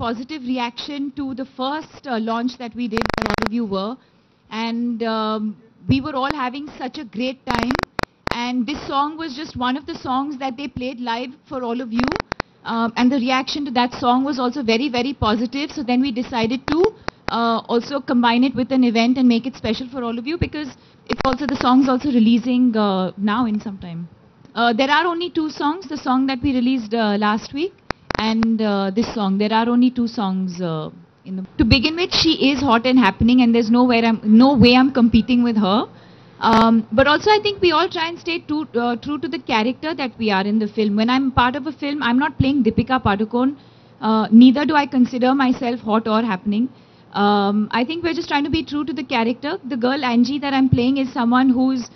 positive reaction to the first launch that we did, where all of you were. And we were all having such a great time. And this song was just one of the songs that they played live for all of you. And the reaction to that song was also very, very positive. So then we decided to also combine it with an event and make it special for all of you, because it's also, the song's also releasing now in some time. There are only 2 songs, the song that we released last week and this song. There are only 2 songs to begin with. She is hot and happening, and there's no way I'm competing with her. But also I think we all try and stay true to the character that we are in the film. When I'm part of a film, I'm not playing Deepika Padukone. Neither do I consider myself hot or happening. I think we're just trying to be true to the character. The girl Angie that I'm playing is someone who's,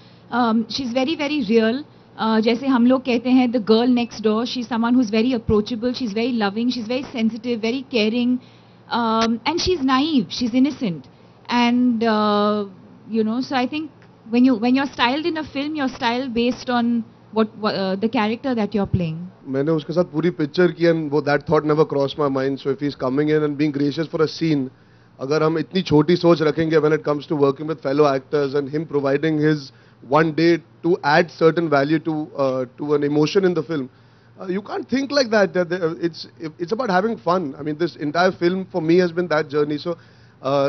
she's very, very real. जैसे हम लोग कहते हैं, the girl next door, she's someone who's very approachable, she's very loving, she's very sensitive, very caring, and she's naive, she's innocent. And, you know, so I think when you're styled in a film, you're styled based on what the character that you're playing. मैंने उसके साथ पूरी picture की, and वो that thought never crossed my mind. So if he's coming in and being gracious for a scene, अगर हम इतनी छोटी सोच रखेंगे when it comes to working with fellow actors and him providing his one day to add certain value to an emotion in the film, you can't think like that. It's about having fun. I mean, this entire film for me has been that journey. So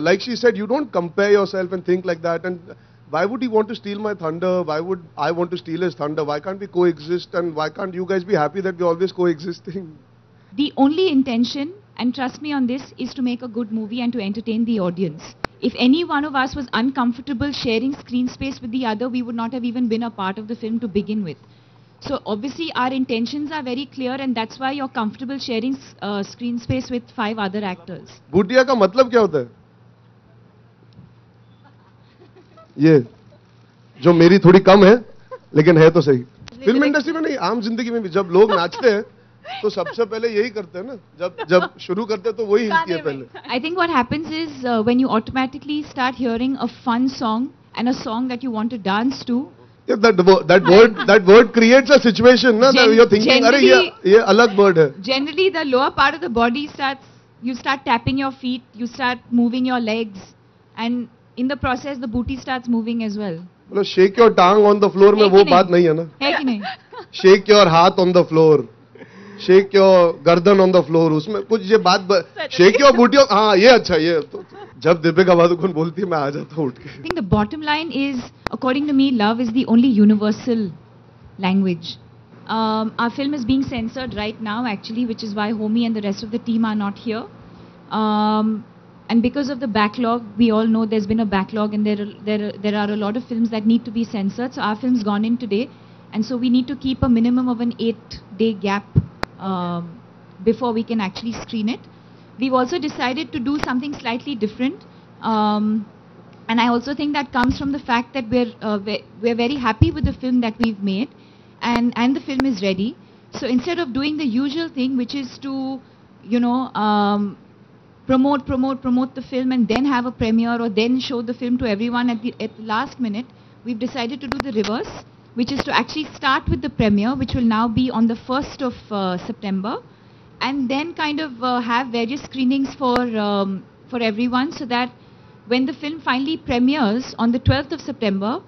like she said, you don't compare yourself and think like that. And why would he want to steal my thunder? Why would I want to steal his thunder? Why can't we coexist? And why can't you guys be happy that we're always coexisting? The only intention, and trust me on this, is to make a good movie and to entertain the audience. If any one of us was uncomfortable sharing screen space with the other, we would not have even been a part of the film to begin with. So obviously our intentions are very clear, and that's why you're comfortable sharing screen space with 5 other actors. भूतिया का मतलब क्या होता है? ये जो मेरी थोड़ी कम है, लेकिन है तो सही. फिल्म इंडस्ट्री में नहीं, आम जिंदगी में भी जब लोग नाचते हैं तो सबसे पहले यही करते हैं ना, जब शुरू करते हैं तो वही हिलती है पहले. I think what happens is when you automatically start hearing a fun song and a song that you want to dance to. Yeah, that word creates a situation, na, that you're thinking, अरे ये अलग word है. Generally, the lower part of the body you start tapping your feet, you start moving your legs, and in the process the booty starts moving as well. मतलब shake your tongue on the floor में वो बात नहीं है ना. है कि नहीं? Shake your हाथ on the floor. Shake your गर्दन on the floor. उसमें कुछ ये बात shake your booty. हाँ, ये अच्छा, ये तो जब दीपिका पादुकोण बोलती है मैं आ जाता हूँ उठ के. I think the bottom line is, according to me, love is the only universal language. Our film is being censored right now, actually, which is why Homi and the rest of the team are not here. And because of the backlog, we all know there's been a backlog, and there are a lot of films that need to be censored. So our film's gone in today, and so we need to keep a minimum of an 8-day gap before we can actually screen it. We've also decided to do something slightly different, and I also think that comes from the fact that we're very happy with the film that we've made, and the film is ready. So instead of doing the usual thing, which is to, you know, promote the film and then have a premiere or then show the film to everyone at the last minute, we've decided to do the reverse, which is to actually start with the premiere, which will now be on the 1st of September, and then kind of have various screenings for everyone, so that when the film finally premieres on the 12th of September,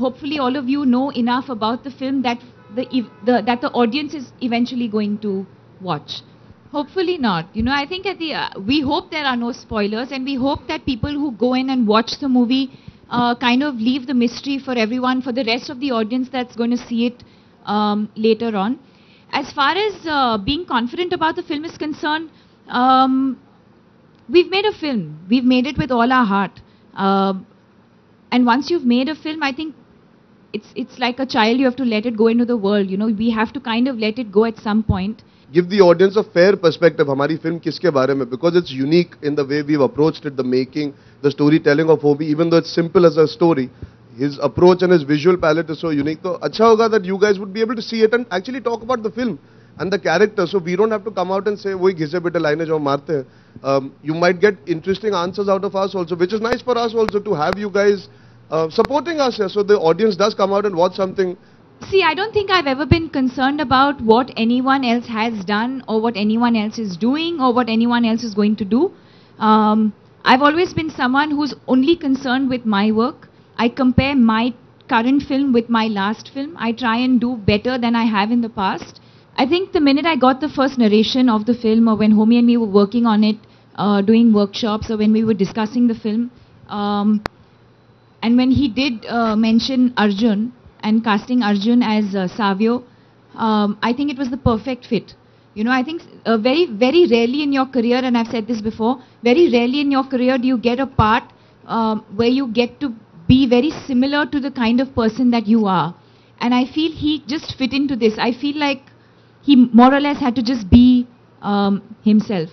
hopefully all of you know enough about the film that the audience is eventually going to watch. Hopefully not. You know, I think we hope there are no spoilers, and we hope that people who go in and watch the movie kind of leave the mystery for everyone, for the rest of the audience that's going to see it later on. As far as being confident about the film is concerned, we've made a film. We've made it with all our heart. And once you've made a film, I think it's like a child. You have to let it go into the world. You know, we have to kind of let it go at some point. Give the audience a fair perspective. हमारी film किसके बारे में? Because it's unique in the way we've approached it, the making, the storytelling of Homi. Even though it's simple as a story, his approach and his visual palette is so unique. तो अच्छा होगा that you guys would be able to see it and actually talk about the film and the character. So we don't have to come out and say वही घिसे पिटे लाइनें जो हम मारते हैं. You might get interesting answers out of us also, which is nice for us also to have you guys supporting us. So the audience does come out and watch something See, I don't think I've ever been concerned about what anyone else has done or what anyone else is doing or what anyone else is going to do. I've always been someone who's only concerned with my work. I compare my current film with my last film. I try and do better than I have in the past. I think the minute I got the first narration of the film, or when Homi and me were working on it, doing workshops, or when we were discussing the film, and when he did mention Arjun and casting Arjun as Savio, I think it was the perfect fit. You know, I think very, very rarely in your career, and I've said this before, very rarely in your career do you get a part where you get to be very similar to the kind of person that you are. And I feel he just fit into this. I feel like he more or less had to just be himself.